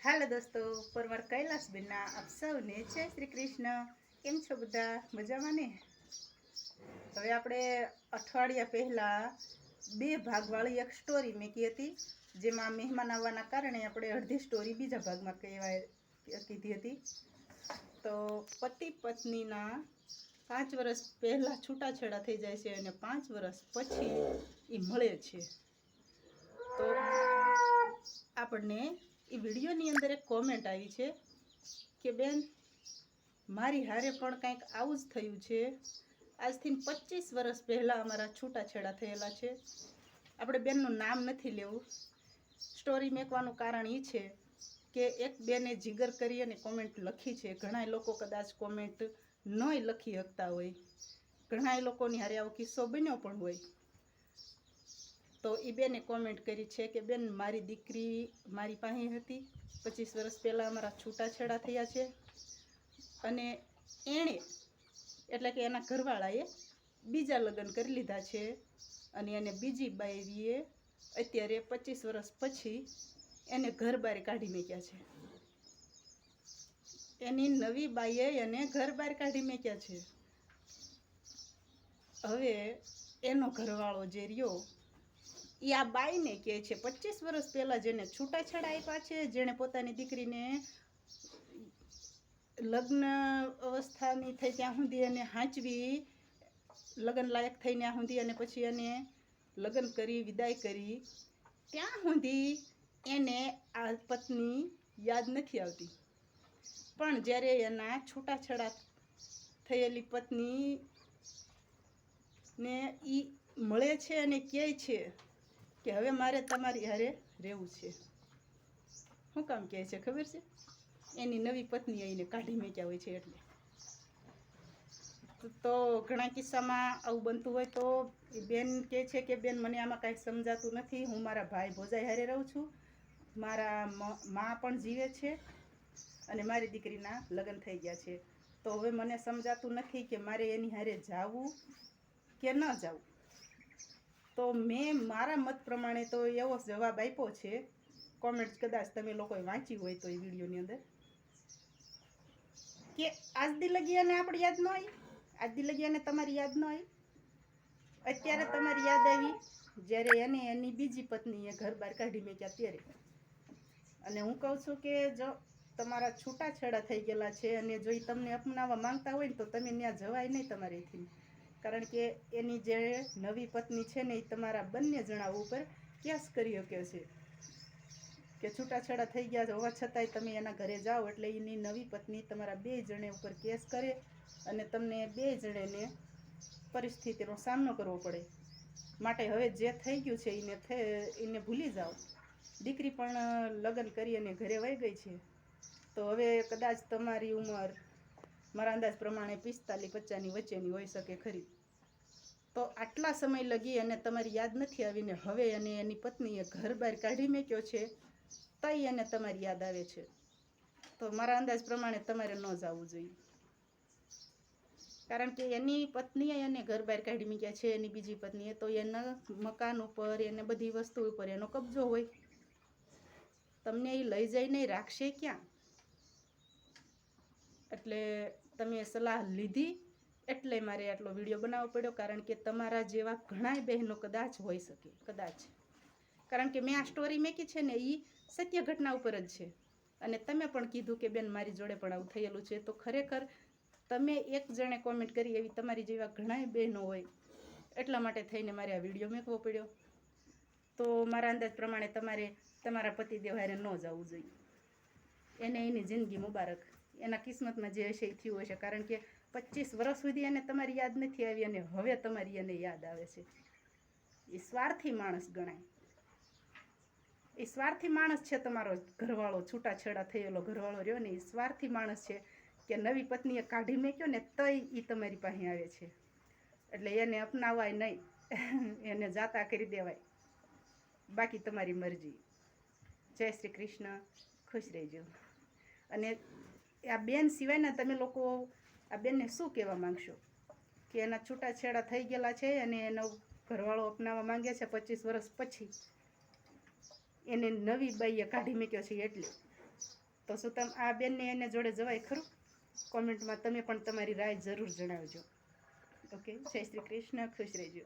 હાલો દોસ્તો, પરમાર કૈલાસબેનના આપ સૌને જય શ્રી કૃષ્ણ. કેમ છો બધા? મજામાં ને? હવે આપણે અઠવાડિયા પહેલાં 2 ભાગવાળી એક સ્ટોરી મૂકી હતી, જેમાં મહેમાન આવવાના કારણે આપણે અડધી સ્ટોરી બીજા ભાગમાં કીધી હતી. તો પતિ પત્નીના 5 વર્ષ પહેલાં છૂટાછેડા થઈ જાય છે અને 5 વર્ષ પછી એ મળે છે. તો આપણને એ વિડીયોની અંદર એક કોમેન્ટ આવી છે કે બેન, મારી હારે પણ કંઈક આવું જ થયું છે. આજથી 25 વર્ષ પહેલાં અમારા છૂટાછેડા થયેલા છે. આપણે બેનનું નામ નથી લેવું. સ્ટોરી મેકવાનું કારણ એ છે કે એક બેને જીગર કરી અને કોમેન્ટ લખી છે. ઘણા લોકો કદાચ કોમેન્ટ નય લખી શકતા હોય, ઘણા લોકોની હારે આવો કિસ્સો બન્યો પણ હોય. તો એ બેને કોમેન્ટ કરી છે કે બેન, મારી દીકરી મારી પાસે હતી. 25 વર્ષ પહેલાં અમારા છૂટાછેડા થયા છે અને એણે એટલે કે એના ઘરવાળાએ બીજા લગ્ન કરી લીધા છે અને એને બીજી બાયરીએ અત્યારે 25 વર્ષ પછી એને ઘર બહાર કાઢી મૂક્યા છે. એની નવી બાઈએ એને ઘર બહાર કાઢી મૂક્યા છે. હવે એનો ઘરવાળો જે રહ્યો એ આ બાઈને કહે છે, 25 વર્ષ પહેલાં જેને છૂટાછેડા આપ્યા છે, જેણે પોતાની દીકરીને લગ્ન અવસ્થાની થઈ ત્યાં સુધી એને હાંચવી, લગ્ન લાયક થઈ ત્યાં સુધી, અને પછી એને લગ્ન કરી વિદાય કરી, ત્યાં સુધી એને આ પત્ની યાદ નથી આવતી. પણ જ્યારે એના છૂટાછેડા થયેલી પત્ની ને એ મળે છે અને કહે છે કે હવે મારે તમારી હારે રહેવું છે. શું કામ કહે છે ખબર છે? એની નવી પત્ની આવીને કાઢી મૂક્યા હોય છે એટલે. તો ઘણા કિસ્સામાં આવું બનતું હોય તો એ બેન કહે છે કે બેન, મને આમાં કાંઈ સમજાતું નથી. હું મારા ભાઈ ભોજાઈ હારે રહું છું, મારા મા પણ જીવે છે અને મારી દીકરીના લગ્ન થઈ ગયા છે. તો હવે મને સમજાતું નથી કે મારે એની હારે જાવું કે ન જાવું. તો મેં મારા મત પ્રમાણે તો એવો જવાબ આપ્યો છે. કોમેન્ટ કદાચ તમે લોકોએ વાંચી હોય તો એ વિડીયોની અંદર, કે આજ દી લગી એને આપણે યાદ ન આવી, આજ દી લગી એને તમારી યાદ ન આવી. અત્યારે તમારી યાદ આવી જ્યારે એને એની બીજી પત્નીએ ઘર બહાર કાઢી મૂક્યા ત્યારે. અને હું કહું છું કે જો તમારા છૂટાછેડા થઈ ગયેલા છે અને જો એ તમને અપનાવવા માંગતા હોય ને તો તમે ત્યાં જવાય નહીં તમારીથી. કારણ કે એની જે નવી પત્ની છે ને એ તમારા બંને જણા ઉપર કેસ કરી શકે છે કે છૂટાછેડા થઈ ગયા હોવા છતાંય તમે એના ઘરે જાઓ એટલે એની નવી પત્ની તમારા 2 જણે ઉપર કેસ કરે અને તમને 2 જણેને પરિસ્થિતિનો સામનો કરવો પડે. માટે હવે જે થઈ ગયું છે એને ભૂલી જાઓ. દીકરી પણ લગ્ન કરી અને ઘરે વહી ગઈ છે. તો હવે કદાચ તમારી ઉંમર મારા અંદાજ પ્રમાણે 45-50ની વચ્ચેની હોઈ શકે ખરી. તો આટલા સમય લગી અને તમારી યાદ નથી આવીને હવે એને એની પત્નીએ ઘર બહાર કાઢી મૂક્યો છે તઈ એને તમારી યાદ આવે છે. તો મારા અંદાજ પ્રમાણે તમારે ન જવું જોઈએ. કારણ કે એની પત્નીએ એને ઘર બહાર કાઢી મૂક્યા છે, એની બીજી પત્નીએ, તો એના મકાન ઉપર, એને બધી વસ્તુ ઉપર એનો કબજો હોય. તમને એ લઈ જઈને રાખશે ક્યાં? એટલે તમે સલાહ લીધી એટલે મારે આટલો વિડીયો બનાવવો પડ્યો. કારણ કે તમારા જેવા ઘણાય બહેનો કદાચ હોઈ શકે, કદાચ. કારણ કે મેં આ સ્ટોરી મેકી છે ને એ સત્ય ઘટના ઉપર જ છે. અને તમે પણ કીધું કે બેન, મારી જોડે પણ આવું થયેલું છે. તો ખરેખર તમે એક જણે કોમેન્ટ કરી એવી તમારી જેવા ઘણાય બહેનો હોય, એટલા માટે થઈને મારે આ વિડીયો મેકવો પડ્યો. તો મારા અંદાજ પ્રમાણે તમારે તમારા પતિદેવ હારે ન જવું જોઈએ. એને એની જિંદગી મુબારક. એના કિસ્મતમાં જે હશે એ થયું હશે. કારણ કે 25 વર્ષ સુધી એને તમારી યાદ નથી આવી અને હવે તમારી એને યાદ આવે છે. એ સ્વાર્થી માણસ ગણાય. એ સ્વાર્થી માણસ છે તમારો ઘરવાળો, છૂટાછેડા થયેલો ઘરવાળો રહ્યો ને, એ સ્વાર્થી માણસ છે કે નવી પત્નીએ કાઢી મૂક્યો ને તઈ એ તમારી પાસે આવે છે. એટલે એને અપનાવાય નહીં, એને જાતા કરી દેવાય. બાકી તમારી મરજી. જય શ્રી કૃષ્ણ. ખુશ રહેજો. અને આ બેન સિવાયના તમે લોકો આ બેનને શું કહેવા માંગશો? કે એના છૂટાછેડા થઈ ગયેલા છે અને એનો ઘરવાળો અપનાવવા માંગે છે 25 વર્ષ પછી. એને નવી બાઈએ કાઢી મૂક્યો છે એટલે. તો શું તમે આ બેનને એને જોડે જવાય ખરું? કોમેન્ટમાં તમે પણ તમારી રાય જરૂર જણાવજો. ઓકે, જય શ્રી કૃષ્ણ, ખુશ રહેજો.